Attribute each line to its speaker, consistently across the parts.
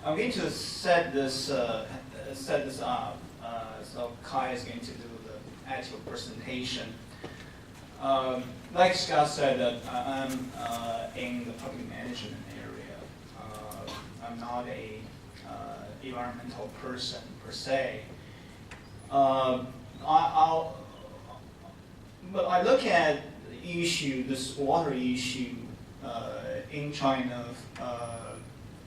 Speaker 1: I'm going to set this up. So Kai is going to do the actual presentation. Like Scott said, that I'm in the public management area. I'm not a environmental person per se. But I look at the issue, this water issue in China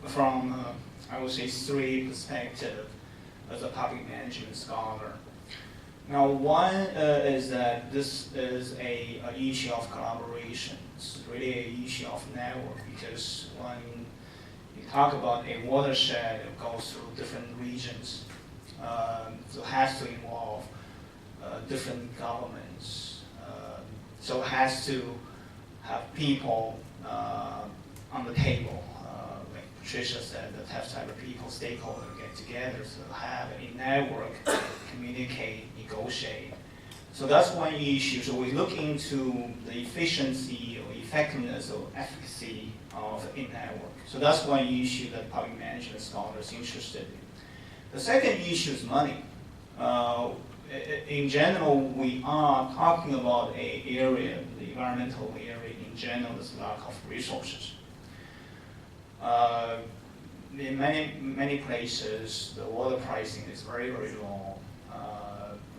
Speaker 1: from, I would say, three perspectives as a public management scholar. Now, one is that this is an issue of collaboration. It's really an issue of network, because when you talk about a watershed, it goes through different regions. So it has to involve different governments. So it has to have people on the table. Like Patricia said, the type of people, stakeholders get together, so have a network, communicate, negotiate. So that's one issue. So we look into the efficiency or effectiveness or efficacy of a network. So that's one issue that public management scholars are interested in. The second issue is money. In general, we are talking about an area, the environmental area in general, there's a lack of resources. In many places, the water pricing is very, very low.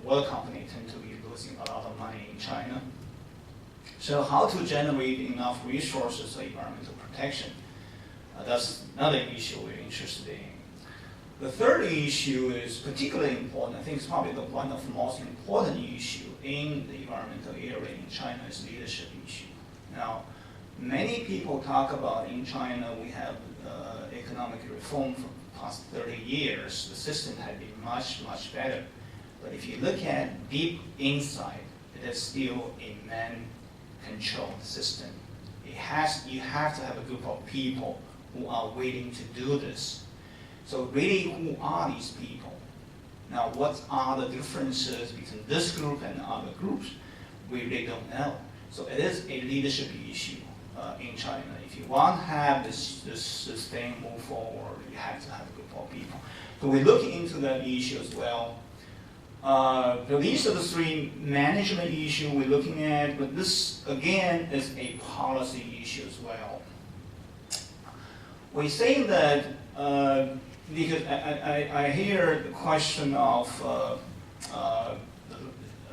Speaker 1: Water companies tend to be losing a lot of money in China. So how to generate enough resources for environmental protection? That's another issue we're interested in. The third issue is particularly important. I think it's probably one of the most important issues in the environmental area in China is leadership issue. Now, many people talk about in China we have economic reform for the past 30 years. The system had been much, much better. But if you look at deep inside, it is still a man-controlled system. You have to have a group of people who are willing to do this. So really, who are these people? Now, what are the differences between this group and other groups? We really don't know. So it is a leadership issue in China. If you want to have this thing move forward, you have to have a group of people. So we're looking into that issue as well. So these are the three management issues we're looking at, but this, again, is a policy issue as well. We say that, because I hear the question of,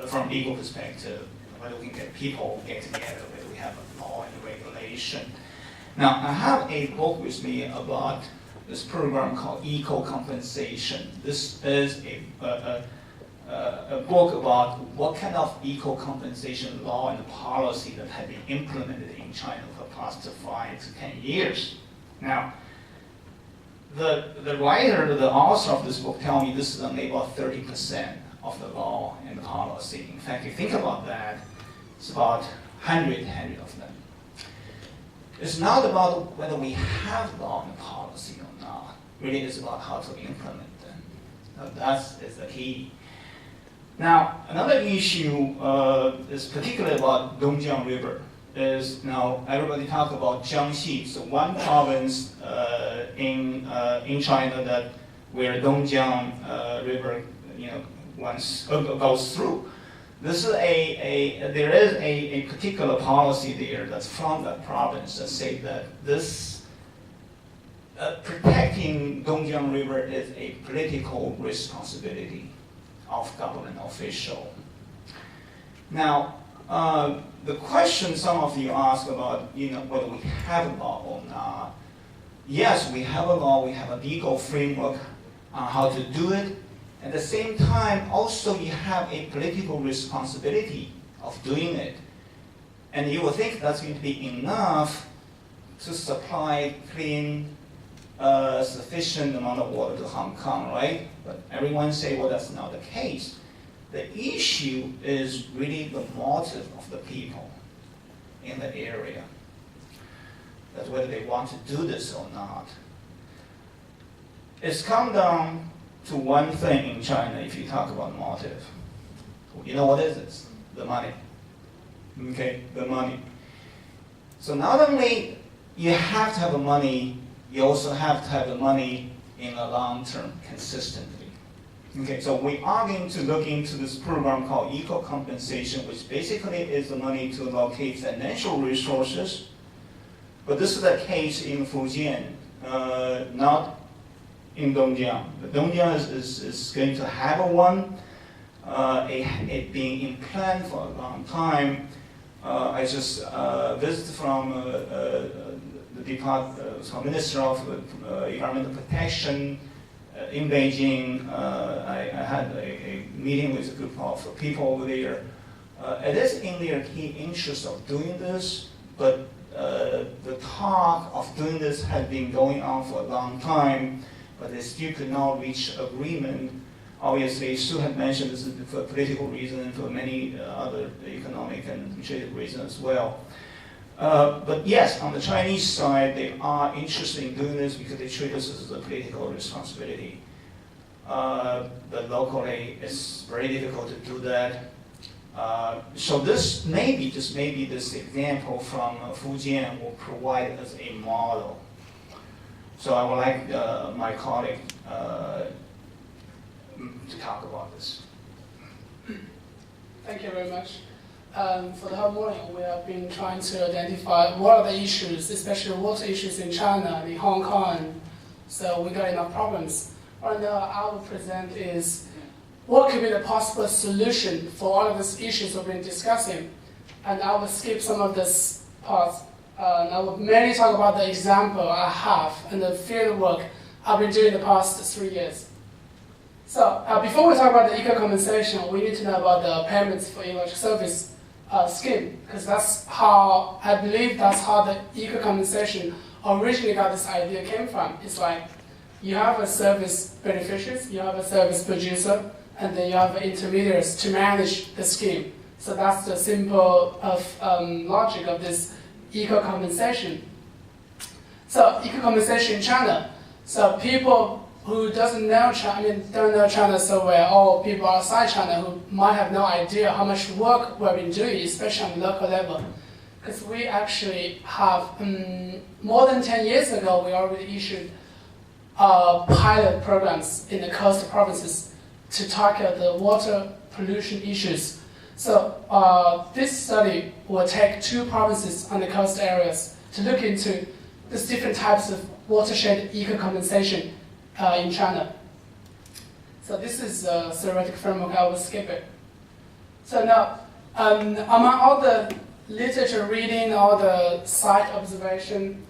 Speaker 1: from legal perspective, whether we can get people get together, whether we have a law and regulation. Now, I have a book with me about this program called Eco-Compensation. This is a book about what kind of eco-compensation law and policy that have been implemented in China for the past 5 to 10 years. Now, the writer, the author of this book, tell me this is only about 30% of the law and the policy. In fact, if you think about that, it's about 100 of them. It's not about whether we have law and policy or not. Really, it's about how to implement them. Now, that is the key. Now, another issue is particularly about Dongjiang River. Is now everybody talk about Jiangxi, so one province in China that where Dongjiang River, once goes through. This is there is a particular policy there that's from that province that say that this protecting Dongjiang River is a political responsibility of government official. Now, the question some of you ask about, whether we have a law or not. Yes, we have a law, we have a legal framework on how to do it. At the same time, also you have a political responsibility of doing it. And you will think that's going to be enough to supply clean, sufficient amount of water to Hong Kong, right? But everyone say, well, that's not the case. The issue is really the motive of the people in the area. That's whether they want to do this or not. It's come down to one thing in China if you talk about motive. You know what is it? The money. Okay, the money. So not only you have to have the money, you also have to have the money in the long term consistently. Okay, so we are going to look into this program called eco-compensation, which basically is the money to allocate financial resources. But this is the case in Fujian, not in Dongjiang. Dongjiang is going to have a one. It being in plan for a long time. I just visited from the Minister of Environmental Protection in Beijing. I had a meeting with a group of people over there. It is in their key interest of doing this, but the talk of doing this had been going on for a long time, but they still could not reach agreement. Obviously, Sue had mentioned this is for political reasons and for many other economic and administrative reasons as well. But yes, on the Chinese side, they are interested in doing this because they treat this as a political responsibility. But locally, it's very difficult to do that. So this maybe, just maybe this example from Fujian will provide us a model. So I would like my colleague to talk about this.
Speaker 2: Thank you very much. For the whole morning, we have been trying to identify what are the issues, especially water issues in China, in Hong Kong. So we got enough problems. Right now, I will present is what could be the possible solution for all of these issues we've been discussing. And I will skip some of this parts. I will mainly talk about the example I have and the field work I've been doing the past 3 years. So before we talk about the eco-compensation, we need to know about the payments for ecological service scheme, because that's how, I believe that's how the eco-compensation originally got this idea came from. It's like you have a service beneficiaries, you have a service producer, and then you have intermediaries to manage the scheme. So that's the simple logic of this eco-compensation. So eco-compensation in China. So people who don't know China so well, or people outside China who might have no idea how much work we've been doing, especially on the local level. Because we actually have, more than 10 years ago, we already issued pilot programs in the coastal provinces to tackle the water pollution issues. So this study will take 2 provinces on the coast areas to look into these different types of watershed eco-compensation in China. So this is a theoretical framework, I will skip it. So now, among all the literature reading, all the site observation,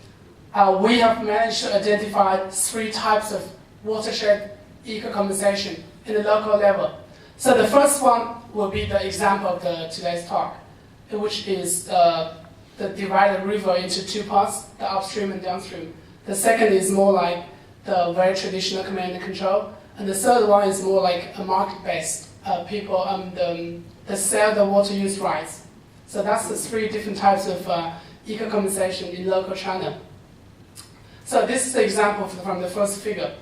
Speaker 2: we have managed to identify 3 types of watershed eco-compensation in the local level. So the first one will be the example of today's talk, which is the divided river into 2 parts, the upstream and downstream. The second is more like the very traditional command and control, and the third one is more like a market-based people that sell the water use rights. So that's the 3 different types of eco-compensation in local China. So this is the example from the first figure.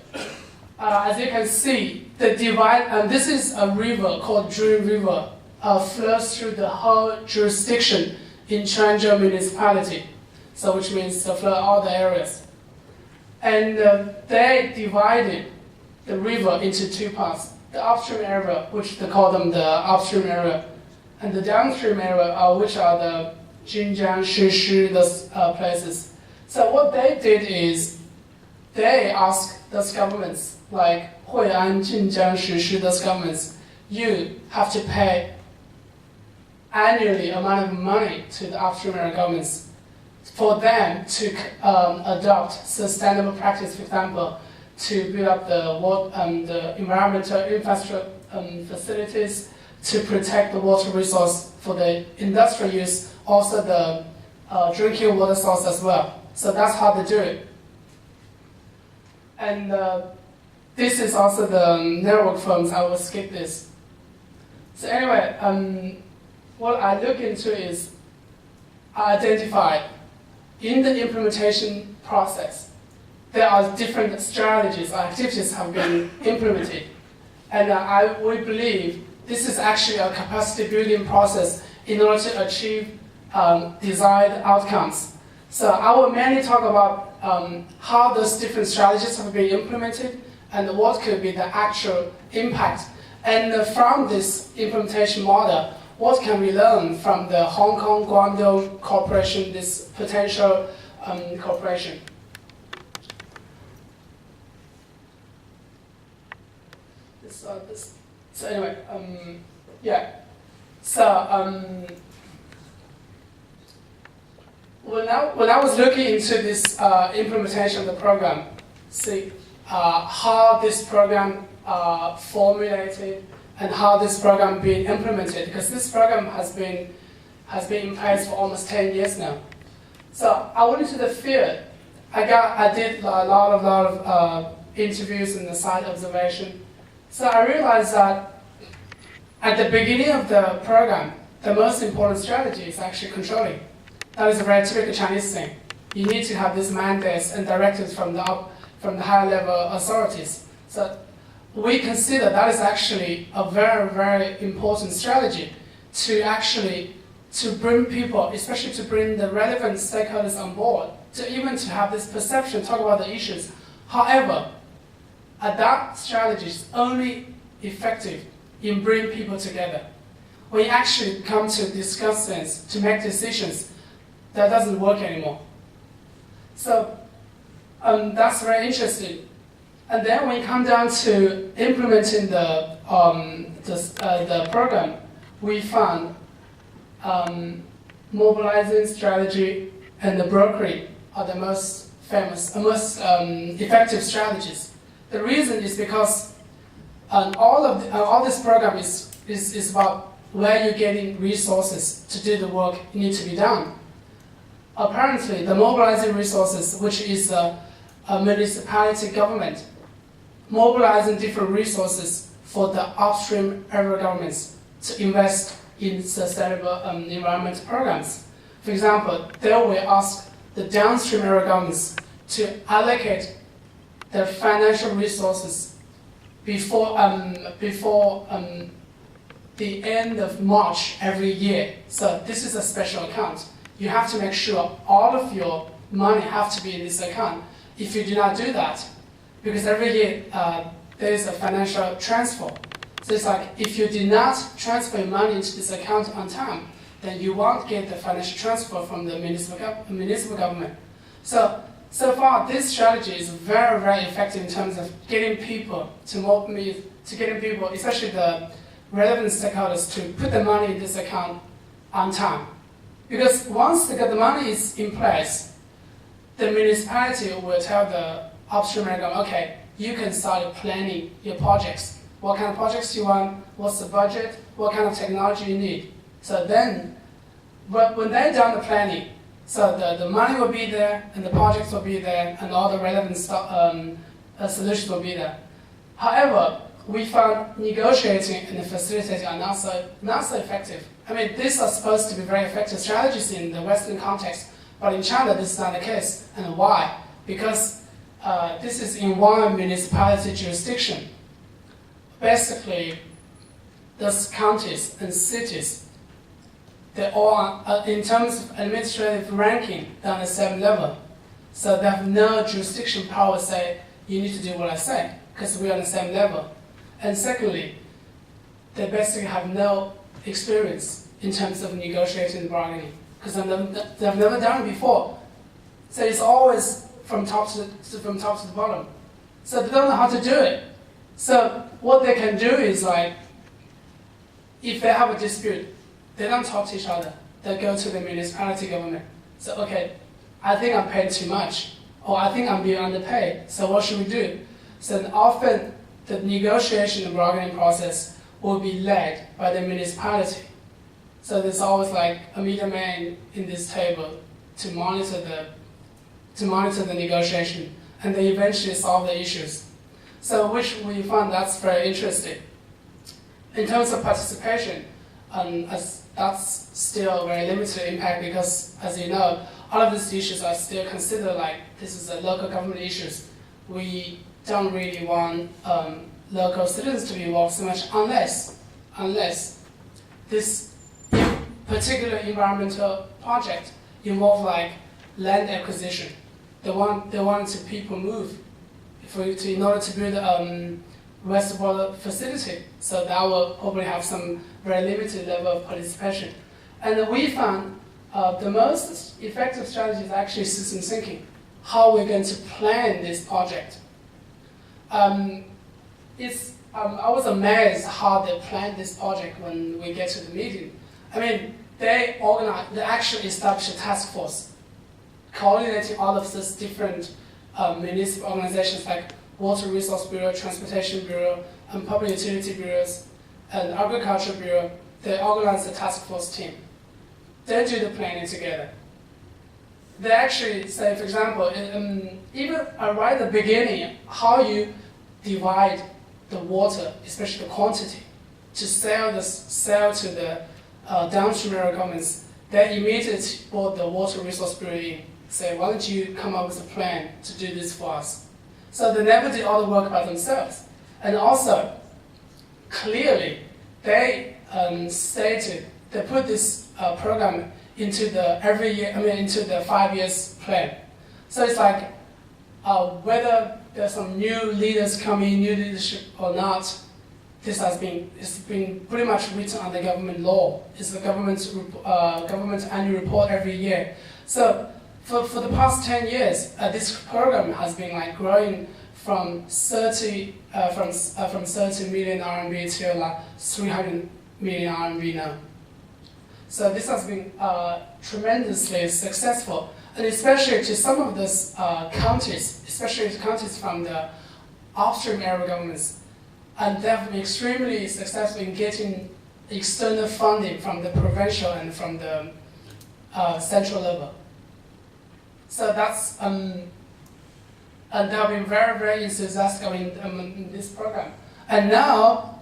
Speaker 2: As you can see, the divide, this is a river called Jun River, flows through the whole jurisdiction in Changzhou municipality. So which means to flood all the areas. And they divided the river into 2 parts. The upstream area, which they call them the upstream area, and the downstream area, which are the Jinjiang, Shishi, those places. So what they did is, they asked those governments, like Hui'an, Jinjiang, Shishi, those governments, you have to pay annually amount of money to the upstream area governments for them to adopt sustainable practice, for example, to build up the environmental infrastructure facilities, to protect the water resource for the industrial use, also the drinking water source as well. So that's how they do it. And this is also the network firms. I will skip this. So anyway, what I look into is I identified in the implementation process, there are different strategies or activities have been implemented. And we believe this is actually a capacity building process in order to achieve desired outcomes. So I will mainly talk about how those different strategies have been implemented and what could be the actual impact. And from this implementation model, what can we learn from the Hong Kong Guangdong Corporation, this potential cooperation? So anyway, yeah. So when I was looking into this implementation of the program, see how this program formulated and how this program being implemented, because this program has been in place for almost 10 years now. So I went into the field. I did a lot of interviews and the site observation. So I realized that at the beginning of the program, the most important strategy is actually controlling. That is a very typical Chinese thing. You need to have these mandates and directives from the higher level authorities. So we consider that is actually a very, very important strategy to bring people, especially to bring the relevant stakeholders on board, to have this perception, talk about the issues. However, that strategy is only effective in bringing people together. When you actually come to discuss things, to make decisions, that doesn't work anymore. So that's very interesting. And then when you come down to implementing the program, we found mobilizing strategy and the brokering are the most famous, most effective strategies. The reason is because all this program is about where you're getting resources to do the work need to be done. Apparently, the mobilizing resources, which is a municipality government, mobilizing different resources for the upstream area governments to invest in sustainable environment programs. For example, they will ask the downstream area governments to allocate their financial resources before the end of March every year. So this is a special account. You have to make sure all of your money have to be in this account. If you do not do that, because every year there is a financial transfer. So it's like if you did not transfer money into this account on time, then you won't get the financial transfer from the municipal government. So far, this strategy is very, very effective in terms of getting people especially the relevant stakeholders, to put the money in this account on time. Because once the money is in place, the municipality will tell the upstream area, okay, you can start planning your projects. What kind of projects you want? What's the budget? What kind of technology you need? So then, when they're done the planning, so the money will be there, and the projects will be there, and all the relevant solutions will be there. However, we found negotiating and facilitating are not so effective. I mean, these are supposed to be very effective strategies in the Western context, but in China this is not the case. And why? Because this is in one municipality jurisdiction. Basically, those counties and cities, they're all, in terms of administrative ranking, they're on the same level. So they have no jurisdiction power to say, you need to do what I say, because we're on the same level. And secondly, they basically have no experience in terms of negotiating and bargaining, because they've never done it before. So it's always from top to the bottom. So they don't know how to do it. So what they can do is, like, if they have a dispute, they don't talk to each other. They go to the municipality government. So, okay, I think I'm paying too much, or I think I'm being underpaid, so what should we do? So often the negotiation and bargaining process will be led by the municipality. So there's always like a middleman in this table to monitor the negotiation, and they eventually solve the issues. So which we found that's very interesting. In terms of participation, that's still very limited impact, because, as you know, all of these issues are still considered like this is a local government issues. We don't really want local citizens to be involved so much unless this particular environmental project involves like land acquisition. they want to people move in order to build wastewater facility. So that will probably have some very limited level of participation. And we found the most effective strategy is actually system thinking. How we're going to plan this project. I was amazed how they planned this project when we get to the meeting. I mean, they actually established a task force coordinating all of these different municipal organizations like Water Resource Bureau, Transportation Bureau, and Public Utility Bureaus, and Agriculture Bureau. They organize the task force team. They do the planning together. They actually say, for example, even right at the beginning, how you divide the water, especially the quantity, to sell to the downstream area governments, they immediately brought the Water Resource Bureau in, say, why don't you come up with a plan to do this for us? So they never did all the work by themselves. And also, clearly, they stated, they put this program into the 5 years plan. So it's like, whether there's some new leaders coming, new leadership or not, it's been pretty much written on the government law. It's the government annual report every year. So for the past 10 years, this program has been like growing from 30 million RMB to like 300 million RMB now. So this has been tremendously successful, and especially to some of these counties, especially counties from the upstream area governments, and they have been extremely successful in getting external funding from the provincial and from the central level. So that's and they have been very, very enthusiastic in this program. And now,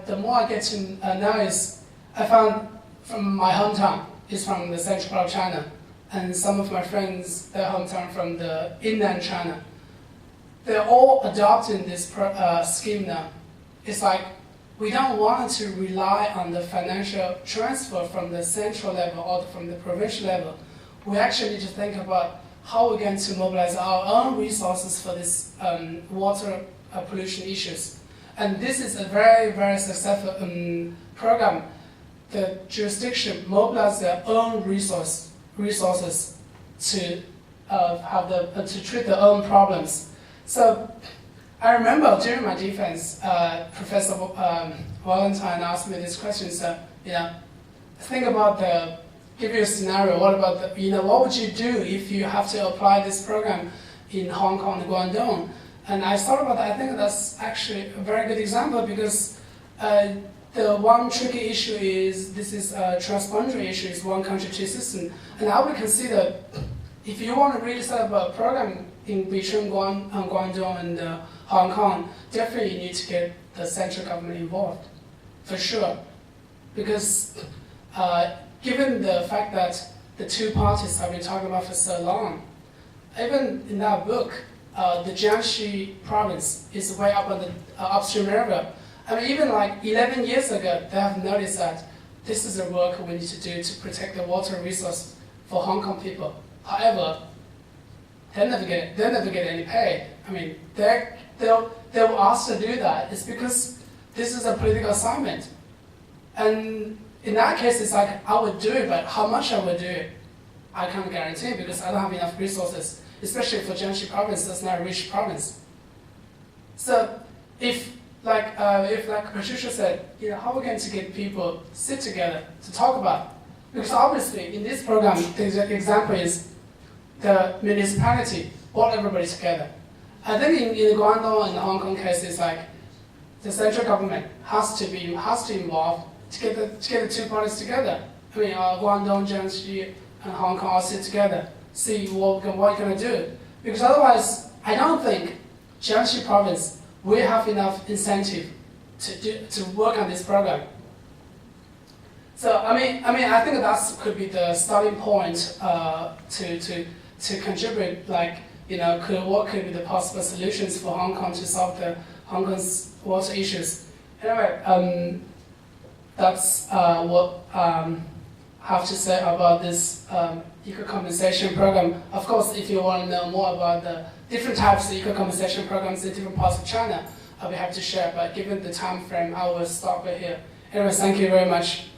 Speaker 2: the more I get to know is, I found from my hometown is from the central part of China, and some of my friends, their hometown from the inland China. They're all adopting this scheme now. It's like, we don't want to rely on the financial transfer from the central level or from the provincial level. We actually need to think about how we're going to mobilize our own resources for this water pollution issues. And this is a very, very successful program. The jurisdiction mobilize their own resources to to treat their own problems. So I remember during my defense, Professor Valentine asked me this question. So think about give you a scenario. What about what would you do if you have to apply this program in Hong Kong and Guangdong? And I thought about that. I think that's actually a very good example because the one tricky issue is this is a transboundary issue. It's one country, two system. And I would consider if you want to really set up a program in between Guangdong and Hong Kong, definitely you need to get the central government involved, for sure. Because given the fact that the two parties have been talking about for so long, even in that book, the Jiangxi province is way up on the upstream area. I mean, even like 11 years ago, they have noticed that this is the work we need to do to protect the water resource for Hong Kong people. However, they never get any pay. I mean, they were asked to do that. It's because this is a political assignment. And in that case, it's like, I would do it, but how much I would do it, I can't guarantee because I don't have enough resources, especially for Jiangxi province, that's not a rich province. So if Patricia said, how are we going to get people sit together to talk about it? Because obviously, in this program, the example is the municipality brought everybody together. I think in the Guangdong and the Hong Kong case, it's like the central government has to involve to get the two parties together. I mean, Guangdong, Jiangxi, and Hong Kong all sit together, see what we're going to do. Because otherwise, I don't think Jiangxi province will have enough incentive to work on this program. So I think that could be the starting point to contribute. What could be the possible solutions for Hong Kong to solve the Hong Kong's water issues? Anyway, that's what have to say about this eco-compensation program. Of course, if you want to know more about the different types of eco-compensation programs in different parts of China, I'll be happy to share. But given the time frame, I will stop it here. Anyway, thank you very much.